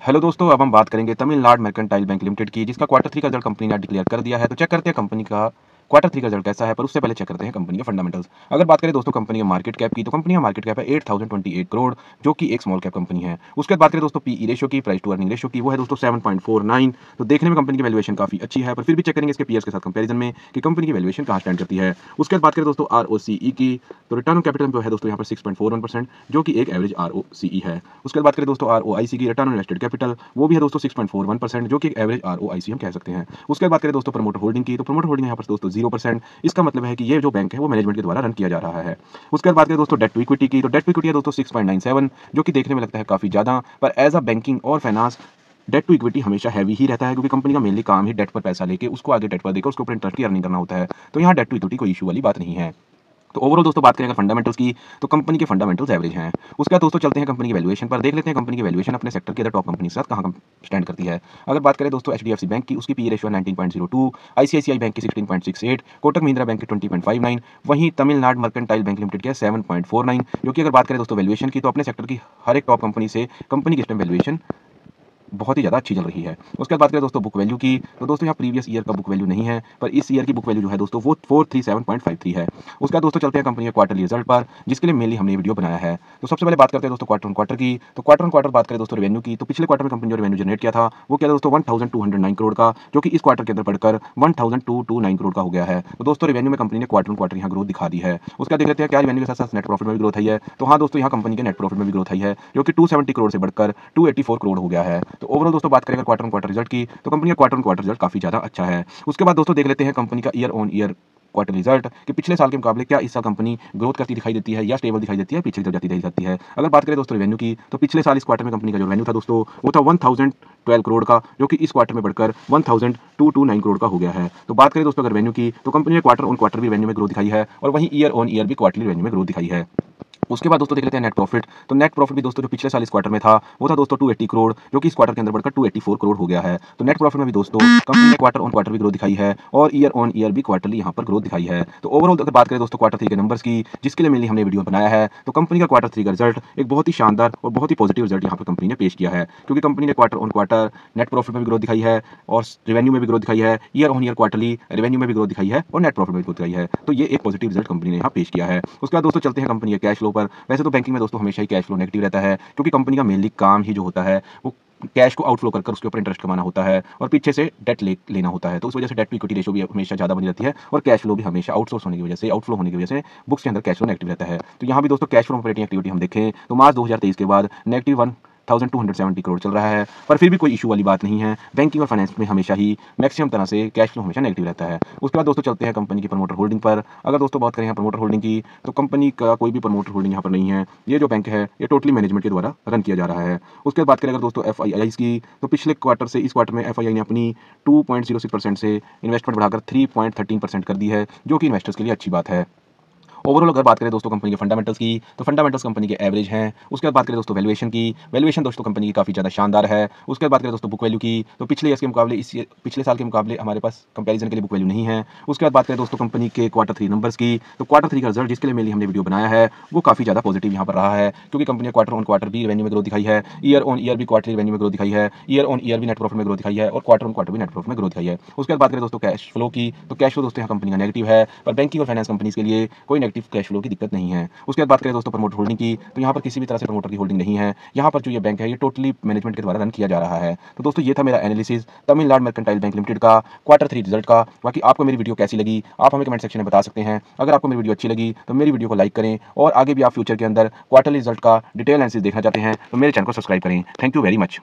Hello दोस्तों, अब हम बात करेंगे तमिलनाडु मर्केंटाइल बैंक लिमिटेड की, जिसका क्वार्टर 3 का रिजल्ट कंपनी ने डिक्लेयर कर दिया है। तो चेक करते हैं कंपनी का क्वार्टर 3 का रिजल्ट कैसा है, पर उससे पहले चेक करते हैं कंपनी के फंडामेंटल्स। अगर बात करें दोस्तों कंपनी के मार्केट कैप की, तो कंपनी का मार्केट कैप है 8028 करोड़, जो कि एक स्मॉल कैप कंपनी है। उसके बाद बात करें दोस्तों पीई रेशियो की, प्राइस टू अर्निंग रेशियो की, वो है दोस्तों 7.49। तो देखने में कंपनी की वैल्यूएशन काफी अच्छी है, पर फिर भी चेक करेंगे इसके पीयर्स के साथ कंपैरिजन में कि कंपनी की वैल्यूएशन कहां स्टैंड करती है। उसके बाद बात करें दोस्तों आरओसीई की, तो रिटर्न ऑन कैपिटल है दोस्तों यहाँ पर 6.41%, जो कि एक एवरेज आरओसीई है। उसके बाद बात करें दोस्तों आरओआईसी की, रिटर्न ऑन इन्वेस्टेड कैपिटल, वो भी है दोस्तों 6.41%, जो कि एक एवरेज आरओआईसी हम कह सकते हैं। उसके बाद बात करें दोस्तों प्रमोटर होल्डिंग की, तो प्रमोटर होल्डिंग यहाँ पर दोस्तों 0%। इसका मतलब है कि ये जो बैंक है वो मैनेजमेंट के द्वारा रन किया जा रहा है। उसके बाद बात करें दोस्तों डेट टू इक्विटी की, तो डेट टू इक्विटी है दोस्तों 6.97, जो कि देखने में लगता है काफी ज्यादा, पर एज अ बैंकिंग और फाइनेंस डेट टू इक्विटी हमेशा हैवी ही रहता है, क्योंकि कंपनी का मेनली काम ही डेट पर पैसा लेके उसको आगे डेट पर देकर उसके ऊपर इंटरेस्ट की अर्निंग करना होता है। तो यहाँ डेट टू इक्विटी कोई इशू वाली बात नहीं है। तो ओवरऑल दोस्तों बात करें अगर फंडामेंटल्स की, तो कंपनी के फंडामेंटल्स एवरेज हैं। उसके बाद दोस्तों चलते हैं कंपनी की वैल्यूएशन पर, देख लेते हैं कंपनी की वैल्यूएशन अपने सेक्टर के अदर टॉप कंपनी के साथ कहां स्टैंड करती है। अगर बात करें दोस्तों एचडीएफसी बैंक की, उसकी पी रेशियो 19.02, आईसीआईसीआई बैंक की 16.68, कोटक महिंद्रा बैंक की 20.59, वहीं तमिलनाडु मर्केंटाइल बैंक लिमिटेड की 7.49, जो कि अगर बात करें दोस्तों वैल्यूएशन की, तो अपने सेक्टर की हर एक टॉप कंपनी से कंपनी की इस टाइम वैल्यूएशन बहुत ही ज़्यादा अच्छी चल रही है। उसके बाद बात करें दोस्तों बुक वैल्यू की, तो दोस्तों यहाँ प्रीवियस ईयर का बुक वैल्यू नहीं है, पर इस ईयर की बुक वैल्यू जो है दोस्तों वो 437.53 है। उसके बाद दोस्तों चलते हैं कंपनी के क्वार्टरली रिजल्ट पर, जिसके लिए मेनली हमने वीडियो बनाया है। तो सबसे पहले बात करते हैं दोस्तों क्वार्टर ऑन क्वार्टर की, तो क्वार्टर ऑन क्वार्टर बात करें दोस्तों रेवेन्यू की, तो पिछले क्वार्टर में कंपनी जो रेवेन्यू जनरेट किया था वो क्या दोस्तों 1209 करोड़ का, जो कि इस क्वार्टर के अंदर बढ़कर 1229 करोड़ का हो गया है। तो दोस्तों रेवेन्यू में कंपनी ने क्वार्टर ऑन क्वार्टर यहाँ ग्रोथ दिखा दी है। उसका देख लेते हैं क्या रेवेन्यू के साथ साथ नेट प्रॉफिट में भी ग्रोथ आई है। तो हाँ दोस्तों यहाँ कंपनी के नेट प्रॉफिट में भी ग्रोथ आई है, जो कि 270 करोड़ से बढ़कर 284 करोड़ हो गया है। तो ओवरऑल दोस्तों बात करें क्वार्टर ऑन क्वार्टर रिजल्ट की, तो कंपनी का क्वार्टर ऑन क्वार्टर रिजल्ट काफी ज्यादा अच्छा है। उसके बाद दोस्तों देख लेते हैं कंपनी का year on year quarter result कि पिछले साल के मुकाबले क्या इस साल कंपनी ग्रोथ करती दिखाई देती है या स्टेबल दिखाई देती है, पीछे चल जाती दिखाई जाती है। अगर बात करें दोस्तों रेवेन्यू की, तो पिछले साल इस क्वार्टर में कंपनी का जो रेवेन्यू था दोस्तों वो था 1012 करोड़ का, जो कि इस क्वार्टर में बढ़कर 1229 करोड़ का हो गया है। तो बात करें दोस्तों अगर रेवेन्यू की, तो कंपनी ने क्वार्टर ऑन क्वार्टर भी रेवेन्यू में ग्रोथ दिखाई है, और वहीं ईयर ऑन ईयर भी क्वार्टरली रेवेन्यू में ग्रोथ दिखाई है। उसके बाद दोस्तों देख लेते हैं नेट प्रॉफिट, तो नेट प्रॉफिट भी दोस्तों जो पिछले साल इस क्वार्टर में था वो था दोस्तों 280 करोड़, जो कि इस क्वार्टर के अंदर बढ़कर 284 करोड़ हो गया है। तो नेट प्रॉफिट में भी दोस्तों कंपनी ने क्वार्टर ऑन क्वार्टर भी ग्रोथ दिखाई है, और ईयर ऑन ईयर भी क्वार्टरली यहाँ पर ग्रोथ दिखाई है। तो ओवरऑल अगर बात करें दोस्तों क्वार्टर 3 के नंबर्स की, जिसके लिए मेनली हमने वीडियो बनाया है, तो कंपनी का क्वार्टर 3 का रिजल्ट एक बहुत ही शानदार और बहुत ही पॉजिटिव रिजल्ट यहाँ पर कंपनी ने पेश किया है, क्योंकि कंपनी ने quarter on quarter net profit में भी ग्रोथ दिखाई है, और रेवेन्यू में भी ग्रोथ दिखाई है, year on year quarterly revenue में भी ग्रोथ दिखाई है, और नेट प्रॉफिट में भी ग्रोथ दिखाई है। तो ये एक पॉजिटिव रिजल्ट कंपनी ने यहाँ पेश किया है। उसके बाद दोस्तों चलते हैं कंपनी के कैश फ्लो पर। वैसे तो बैंकिंग में दोस्तों हमेशा ही कैश फ्लो नेगेटिव रहता है, क्योंकि कंपनी का मेनली काम ही जो होता है वो कैश को आउटफ्लो कर उसके ऊपर इंटरेस्ट कमाना होता है, और पीछे से डेट लेना होता है। तो उस वजह से डेट टू इक्विटी रेशियो भी हमेशा ज़्यादा बनी रहती है, और कैश फ्लो भी हमेशा आउटसोर्स होने की वजह से आउटफ्लो होने की वजह से बुक्स के अंदर कैश फ्लो नेगेटिव रहता है। तो यहाँ भी दोस्तों कैश फ्लो ऑपरेटिंग एक्टिविटी हम देखें तो मार्च 2023 के बाद नेगेटिव 1270 करोड़ चल रहा है, पर फिर भी कोई इशू वाली बात नहीं है। बैंकिंग और फाइनेंस में हमेशा ही मैक्सिमम तरह से कैश फ्लो हमेशा नेगेटिव रहता है। उसके बाद दोस्तों चलते हैं कंपनी की प्रमोटर होल्डिंग पर। अगर दोस्तों बात करें यहाँ प्रमोटर होल्डिंग की, तो कंपनी का कोई भी प्रमोटर होल्डिंग यहाँ पर नहीं है। ये जो बैंक है ये टोटली मैनेजमेंट के द्वारा रन किया जा रहा है। उसके बाद बात करें अगर दोस्तों एफआईआई की, तो पिछले क्वार्टर से इस क्वार्टर में एफआईआई ने अपनी 2.06% से इन्वेस्टमेंट बढ़ाकर 3.13% कर दी है, जो कि इन्वेस्टर्स के लिए अच्छी बात है। ओवरऑल अगर बात करें दोस्तों कंपनी के फंडामेंटल्स की, तो फंडामेंटल्स कंपनी के एवरेज हैं। उसके बाद बात करें दोस्तों वैल्यूएशन की, वैल्यूएशन दोस्तों कंपनी की काफ़ी ज़्यादा शानदार है। उसके बाद बात करें दोस्तों बुक वैल्यू की, तो पिछले ईयर के मुकाबले पिछले साल के मुकाबले हमारे पास कंपैरिजन के लिए बुक वैल्यू नहीं है। उसके बाद बात करें दोस्तों कंपनी के क्वार्टर 3 नंबर्स की, तो क्वार्टर 3 का रिजल्ट जिसके लिए मेनली हमने वीडियो बनाया है वो काफ़ी ज़्यादा पॉजिटिव यहाँ पर रहा है, क्योंकि कंपनी ने क्वार्टर ऑन क्वार्टर भी रेवेन्यू में ग्रोथ दिखाई है, ईयर ऑन ईयर भी क्वार्टरली रेवेन्यू में ग्रोथ दिखाई है, ईयर ऑन ईयर भी नेट प्रॉफिट में ग्रोथ दिखाई है, और क्वार्टर ऑन क्वार्टर भी नेट प्रॉफिट में ग्रोथ दिखाई है। उसके बाद बात करें दोस्तों कैश फ्लो की, तो कैश फ्लो दोस्तों यहाँ कंपनी का नेगेटिव है, पर बैंकिंग और फाइनेंस कंपनीज के लिए कोई नेगेटिव कैश फ्लो की दिक्कत नहीं है। उसके बाद बात करें दोस्तों प्रमोटर होल्डिंग की, तो यहाँ पर किसी भी तरह से प्रमोटर की होल्डिंग नहीं है। यहाँ पर जो ये बैंक है ये टोटली मैनेजमेंट के द्वारा रन किया जा रहा है। तो दोस्तों ये था मेरा analysis Tamil Nadu mercantile bank limited का क्वार्टर 3 रिजल्ट का। बाकी आपको मेरी वीडियो कैसी लगी आप हमें कमेंट सेक्शन में बता सकते हैं। अगर आपको मेरी वीडियो अच्छी लगी तो मेरी वीडियो को लाइक करें, और आगे भी आप फ्यूचर के अंदर क्वार्टरली रिजल्ट का डिटेल एनालिसिस देखना चाहते हैं तो मेरे चैनल को सब्सक्राइब करें। Thank you very much.